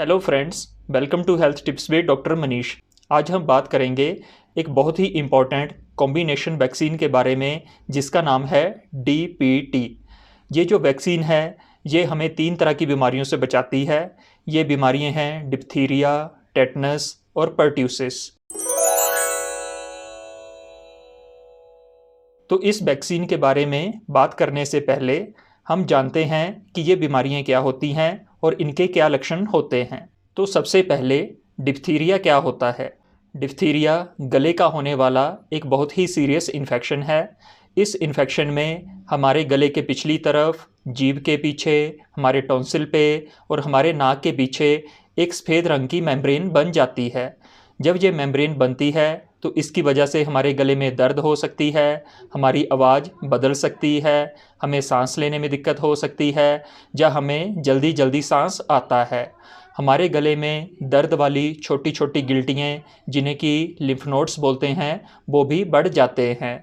Hello friends, welcome to health tips with doctor Manish. आज हम बात करेंगे एक बहुत ही इम्पॉर्टेंट कॉम्बिनेशन वैक्सीन के बारे में जिसका नाम है DPT। ये जो वैक्सीन है ये हमें 3 तरह की बीमारियों से बचाती है। ये बीमारियां हैं डिप्थीरिया, टेटनस और पर्ट्यूसिस। तो इस वैक्सीन के बारे में बात करने से पहले हम जानते हैं कि ये बीमारियां क्या होती हैं और इनके क्या लक्षण होते हैं। तो सबसे पहले डिप्थीरिया क्या होता है। डिप्थीरिया गले का होने वाला एक बहुत ही सीरियस इन्फेक्शन है। इस इन्फेक्शन में हमारे गले के पिछली तरफ, जीभ के पीछे, हमारे टॉन्सिल पे और हमारे नाक के पीछे एक सफ़ेद रंग की मेम्ब्रेन बन जाती है। जब ये मेम्ब्रेन बनती है तो इसकी वजह से हमारे गले में दर्द हो सकती है, हमारी आवाज़ बदल सकती है, हमें सांस लेने में दिक्कत हो सकती है या हमें जल्दी जल्दी सांस आता है। हमारे गले में दर्द वाली छोटी छोटी गिल्टियाँ जिन्हें कि लिम्फ नोड्स बोलते हैं वो भी बढ़ जाते हैं।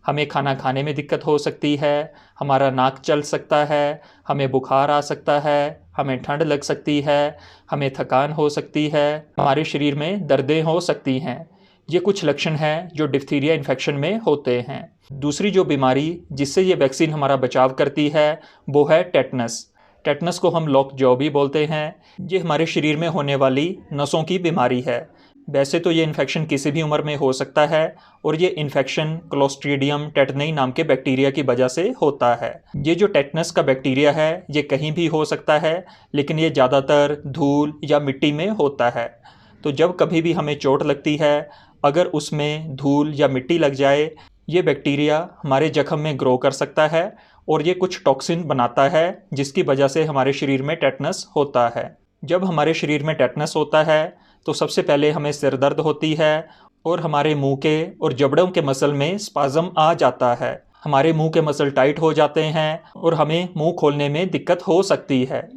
हमें खाना खाने में दिक्कत हो सकती है, हमारा नाक चल सकता है, हमें बुखार आ सकता है, हमें ठंड लग सकती है, हमें थकान हो सकती है, हमारे शरीर में दर्दें हो सकती हैं। ये कुछ लक्षण हैं जो डिप्थीरिया इन्फेक्शन में होते हैं। दूसरी जो बीमारी जिससे ये वैक्सीन हमारा बचाव करती है वो है टेटनस। टेटनस को हम लॉक जॉ भी बोलते हैं। ये हमारे शरीर में होने वाली नसों की बीमारी है। वैसे तो ये इन्फेक्शन किसी भी उम्र में हो सकता है और ये इन्फेक्शन क्लोस्ट्रीडियम टेटनई नाम के बैक्टीरिया की वजह से होता है। ये जो टेटनस का बैक्टीरिया है ये कहीं भी हो सकता है, लेकिन ये ज़्यादातर धूल या मिट्टी में होता है। तो जब कभी भी हमें चोट लगती है, अगर उसमें धूल या मिट्टी लग जाए, ये बैक्टीरिया हमारे जख्म में ग्रो कर सकता है और ये कुछ टॉक्सिन बनाता है जिसकी वजह से हमारे शरीर में टेटनस होता है। जब हमारे शरीर में टेटनस होता है तो सबसे पहले हमें सिर दर्द होती है और हमारे मुंह के और जबड़ों के मसल में स्पाज़म आ जाता है। हमारे मुंह के मसल टाइट हो जाते हैं और हमें मुंह खोलने में दिक्कत हो सकती है।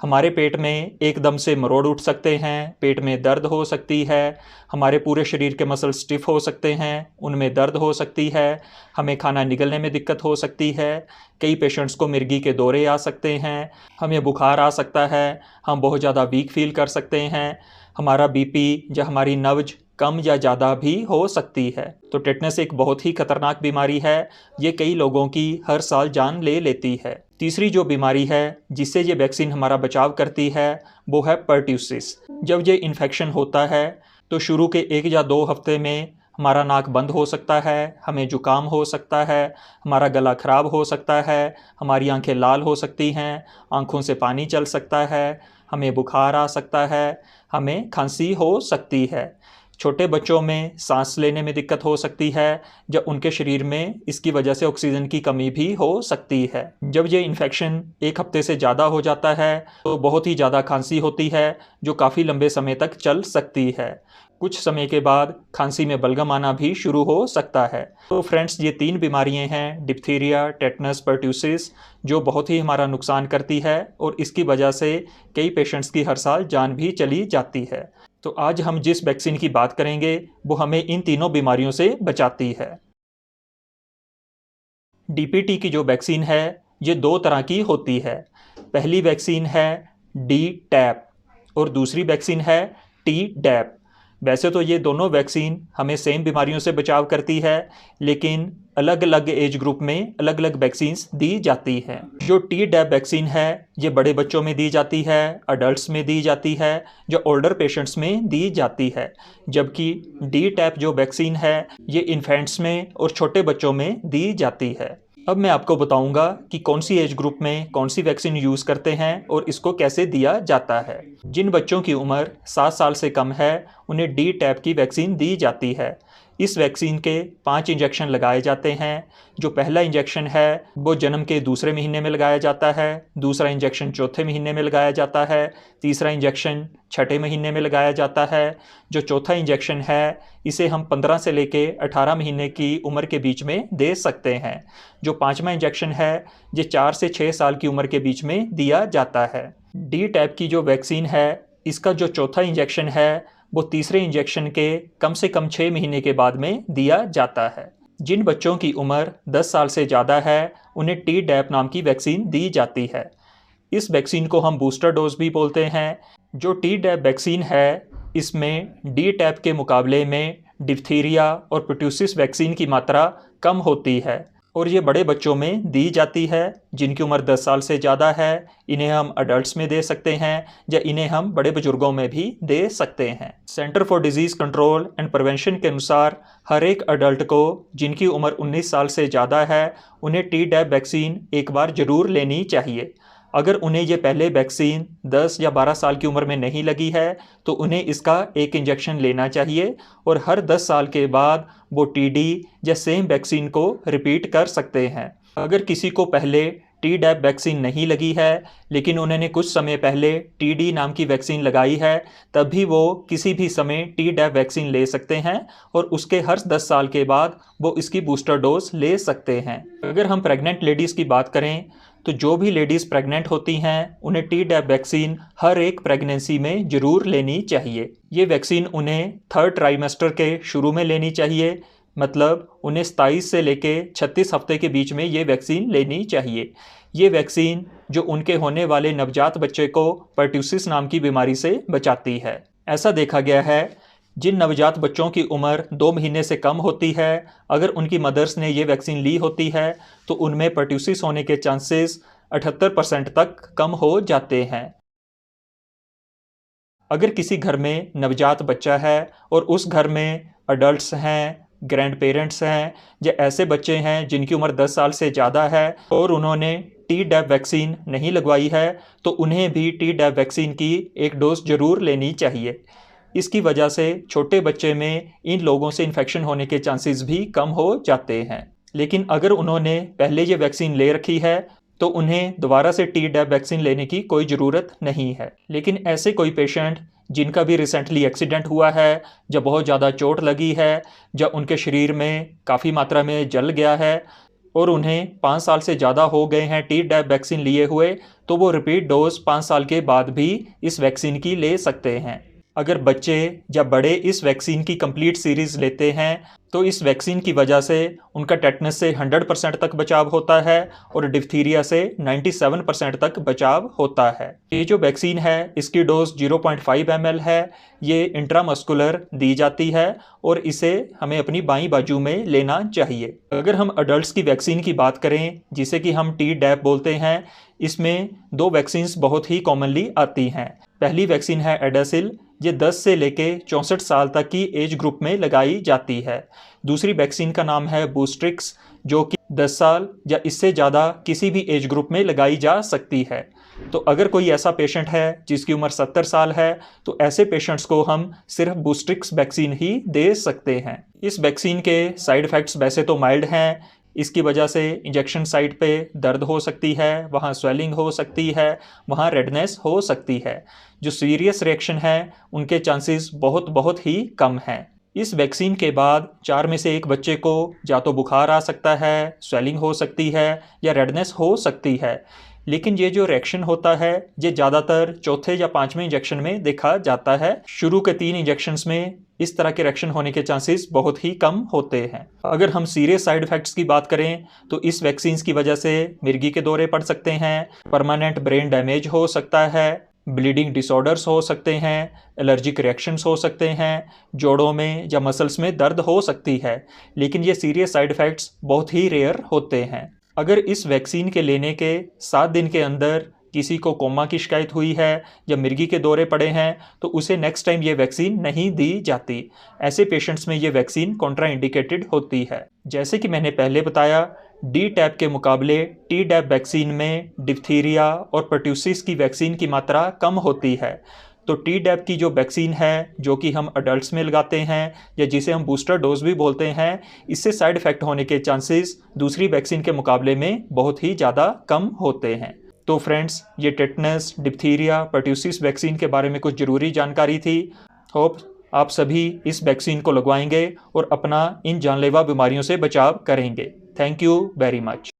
हमारे पेट में एकदम से मरोड़ उठ सकते हैं, पेट में दर्द हो सकती है, हमारे पूरे शरीर के मसल स्टिफ हो सकते हैं, उनमें दर्द हो सकती है, हमें खाना निगलने में दिक्कत हो सकती है। कई पेशेंट्स को मिर्गी के दौरे आ सकते हैं, हमें बुखार आ सकता है, हम बहुत ज़्यादा वीक फील कर सकते हैं, हमारा बीपी या हमारी नब्ज कम या ज़्यादा भी हो सकती है। तो टेटनस एक बहुत ही खतरनाक बीमारी है। ये कई लोगों की हर साल जान ले लेती है। तीसरी जो बीमारी है जिससे ये वैक्सीन हमारा बचाव करती है वो है पर्ट्यूसिस। जब ये इन्फेक्शन होता है तो शुरू के 1 या 2 हफ्ते में हमारा नाक बंद हो सकता है, हमें जुकाम हो सकता है, हमारा गला ख़राब हो सकता है, हमारी आंखें लाल हो सकती हैं, आँखों से पानी चल सकता है, हमें बुखार आ सकता है, हमें खांसी हो सकती है। छोटे बच्चों में सांस लेने में दिक्कत हो सकती है या उनके शरीर में इसकी वजह से ऑक्सीजन की कमी भी हो सकती है। जब ये इन्फेक्शन 1 हफ्ते से ज़्यादा हो जाता है तो बहुत ही ज़्यादा खांसी होती है जो काफ़ी लंबे समय तक चल सकती है। कुछ समय के बाद खांसी में बलगम आना भी शुरू हो सकता है। तो फ्रेंड्स, ये 3 बीमारियां हैं डिप्थीरिया, टेटनस, पर्ट्यूसिस, जो बहुत ही हमारा नुकसान करती है और इसकी वजह से कई पेशेंट्स की हर साल जान भी चली जाती है। तो आज हम जिस वैक्सीन की बात करेंगे वो हमें इन तीनों बीमारियों से बचाती है। DPT की जो वैक्सीन है ये 2 तरह की होती है। पहली वैक्सीन है DTaP और दूसरी वैक्सीन है Tdap। वैसे तो ये दोनों वैक्सीन हमें सेम बीमारियों से बचाव करती है, लेकिन अलग अलग एज ग्रुप में अलग अलग वैक्सीन्स दी जाती हैं। जो Tdap वैक्सीन है ये बड़े बच्चों में दी जाती है, अडल्ट्स में दी जाती है, जो ओल्डर पेशेंट्स में दी जाती है। जबकि DTaP जो वैक्सीन है ये इन्फेंट्स में और छोटे बच्चों में दी जाती है। अब मैं आपको बताऊंगा कि कौन सी एज ग्रुप में कौन सी वैक्सीन यूज़ करते हैं और इसको कैसे दिया जाता है। जिन बच्चों की उम्र 7 साल से कम है उन्हें DTaP की वैक्सीन दी जाती है। इस वैक्सीन के 5 इंजेक्शन लगाए जाते हैं। जो पहला इंजेक्शन है वो जन्म के दूसरे महीने में लगाया जाता है, दूसरा इंजेक्शन चौथे महीने में लगाया जाता है, तीसरा इंजेक्शन छठे महीने में लगाया जाता है। जो चौथा इंजेक्शन है इसे हम 15 से लेके 18 महीने की उम्र के बीच में दे सकते हैं। जो 5वां इंजेक्शन है ये 4 से 6 साल की उम्र के बीच में दिया जाता है। DTaP की जो वैक्सीन है इसका जो चौथा इंजेक्शन है वो तीसरे इंजेक्शन के कम से कम 6 महीने के बाद में दिया जाता है। जिन बच्चों की उम्र 10 साल से ज़्यादा है उन्हें Tdap नाम की वैक्सीन दी जाती है। इस वैक्सीन को हम बूस्टर डोज भी बोलते हैं। जो टीडैप वैक्सीन है इसमें डीटैप के मुकाबले में डिप्थीरिया और पर्ट्यूसिस वैक्सीन की मात्रा कम होती है और ये बड़े बच्चों में दी जाती है जिनकी उम्र 10 साल से ज़्यादा है। इन्हें हम अडल्ट्स में दे सकते हैं या इन्हें हम बड़े बुजुर्गों में भी दे सकते हैं। Centre for disease control and prevention के अनुसार हर एक अडल्ट को जिनकी उम्र 19 साल से ज़्यादा है उन्हें टीडैप वैक्सीन एक बार ज़रूर लेनी चाहिए। अगर उन्हें ये पहले वैक्सीन 10 या 12 साल की उम्र में नहीं लगी है तो उन्हें इसका एक इंजेक्शन लेना चाहिए और हर 10 साल के बाद वो टीडी या सेम वैक्सीन को रिपीट कर सकते हैं। अगर किसी को पहले टीडैप वैक्सीन नहीं लगी है लेकिन उन्होंने कुछ समय पहले टीडी नाम की वैक्सीन लगाई है तब भी वो किसी भी समय टीडैप वैक्सीन ले सकते हैं और उसके हर 10 साल के बाद वो इसकी बूस्टर डोज ले सकते हैं। अगर हम प्रेग्नेंट लेडीज़ की बात करें तो जो भी लेडीज़ प्रेग्नेंट होती हैं उन्हें टीडैप वैक्सीन हर एक प्रेगनेंसी में ज़रूर लेनी चाहिए। ये वैक्सीन उन्हें 3rd ट्राइमेस्टर के शुरू में लेनी चाहिए, मतलब उन्हें 27 से लेके 36 हफ्ते के बीच में ये वैक्सीन लेनी चाहिए। ये वैक्सीन जो उनके होने वाले नवजात बच्चे को पर्ट्यूसिस नाम की बीमारी से बचाती है। ऐसा देखा गया है जिन नवजात बच्चों की उम्र 2 महीने से कम होती है अगर उनकी मदर्स ने ये वैक्सीन ली होती है तो उनमें पर्ट्यूसिस होने के चांसेस 78% तक कम हो जाते हैं। अगर किसी घर में नवजात बच्चा है और उस घर में अडल्ट्स हैं, ग्रैंड पेरेंट्स हैं या ऐसे बच्चे हैं जिनकी उम्र 10 साल से ज़्यादा है और उन्होंने टीडैप वैक्सीन नहीं लगवाई है तो उन्हें भी टीडैप वैक्सीन की एक डोज ज़रूर लेनी चाहिए। इसकी वजह से छोटे बच्चे में इन लोगों से इन्फेक्शन होने के चांसेस भी कम हो जाते हैं। लेकिन अगर उन्होंने पहले ये वैक्सीन ले रखी है तो उन्हें दोबारा से टीडैप वैक्सीन लेने की कोई ज़रूरत नहीं है। लेकिन ऐसे कोई पेशेंट जिनका भी रिसेंटली एक्सीडेंट हुआ है या बहुत ज़्यादा चोट लगी है या उनके शरीर में काफ़ी मात्रा में जल गया है और उन्हें 5 साल से ज़्यादा हो गए हैं टीडैप वैक्सीन लिए हुए तो वो रिपीट डोज 5 साल के बाद भी इस वैक्सीन की ले सकते हैं। अगर बच्चे या बड़े इस वैक्सीन की कंप्लीट सीरीज़ लेते हैं तो इस वैक्सीन की वजह से उनका टेटनस से 100% तक बचाव होता है और डिप्थीरिया से 97% तक बचाव होता है। ये जो वैक्सीन है इसकी डोज 0.5 ml है। ये इंट्रामस्कुलर दी जाती है और इसे हमें अपनी बाईं बाजू में लेना चाहिए। अगर हम अडल्ट्स की वैक्सीन की बात करें जिसे कि हम टीडैप बोलते हैं, इसमें 2 वैक्सीन्स बहुत ही कॉमनली आती हैं। पहली वैक्सीन है एडासिल, ये 10 से लेके 64 साल तक की एज ग्रुप में लगाई जाती है। दूसरी वैक्सीन का नाम है बूस्ट्रिक्स जो कि 10 साल या इससे ज़्यादा किसी भी एज ग्रुप में लगाई जा सकती है। तो अगर कोई ऐसा पेशेंट है जिसकी उम्र 70 साल है तो ऐसे पेशेंट्स को हम सिर्फ बूस्ट्रिक्स वैक्सीन ही दे सकते हैं। इस वैक्सीन के साइड इफ़ेक्ट्स वैसे तो माइल्ड हैं। इसकी वजह से इंजेक्शन साइट पे दर्द हो सकती है, वहाँ स्वेलिंग हो सकती है, वहाँ रेडनेस हो सकती है। जो सीरियस रिएक्शन है उनके चांसेस बहुत ही कम हैं। इस वैक्सीन के बाद 4 में से 1 बच्चे को या तो बुखार आ सकता है, स्वेलिंग हो सकती है या रेडनेस हो सकती है। लेकिन ये जो रिएक्शन होता है ये ज़्यादातर चौथे या 5वें इंजेक्शन में देखा जाता है। शुरू के 3 इंजेक्शंस में इस तरह के रिएक्शन होने के चांसेस बहुत ही कम होते हैं। अगर हम सीरियस साइड इफ़ेक्ट्स की बात करें तो इस वैक्सीन की वजह से मिर्गी के दौरे पड़ सकते हैं, परमानेंट ब्रेन डैमेज हो सकता है, ब्लीडिंग डिसऑर्डर्स हो सकते हैं, एलर्जिक रिएक्शंस हो सकते हैं, जोड़ों में या मसल्स में दर्द हो सकती है। लेकिन ये सीरियस साइड इफ़ेक्ट्स बहुत ही रेयर होते हैं। अगर इस वैक्सीन के लेने के 7 दिन के अंदर किसी को कोमा की शिकायत हुई है या मिर्गी के दौरे पड़े हैं तो उसे नेक्स्ट टाइम ये वैक्सीन नहीं दी जाती। ऐसे पेशेंट्स में ये वैक्सीन कॉन्ट्राइंडिकेटेड होती है। जैसे कि मैंने पहले बताया, डीटैप के मुकाबले टीडैप वैक्सीन में डिप्थीरिया और पर्ट्यूसिस की वैक्सीन की मात्रा कम होती है। तो टीडैप की जो वैक्सीन है जो कि हम अडल्ट्स में लगाते हैं या जिसे हम बूस्टर डोज भी बोलते हैं, इससे साइड इफ़ेक्ट होने के चांसेस दूसरी वैक्सीन के मुकाबले में बहुत ही ज़्यादा कम होते हैं। तो फ्रेंड्स, ये टेटनस, डिप्थीरिया, पर्ट्यूसिस वैक्सीन के बारे में कुछ ज़रूरी जानकारी थी। होप आप सभी इस वैक्सीन को लगवाएंगे और अपना इन जानलेवा बीमारियों से बचाव करेंगे। Thank you very much.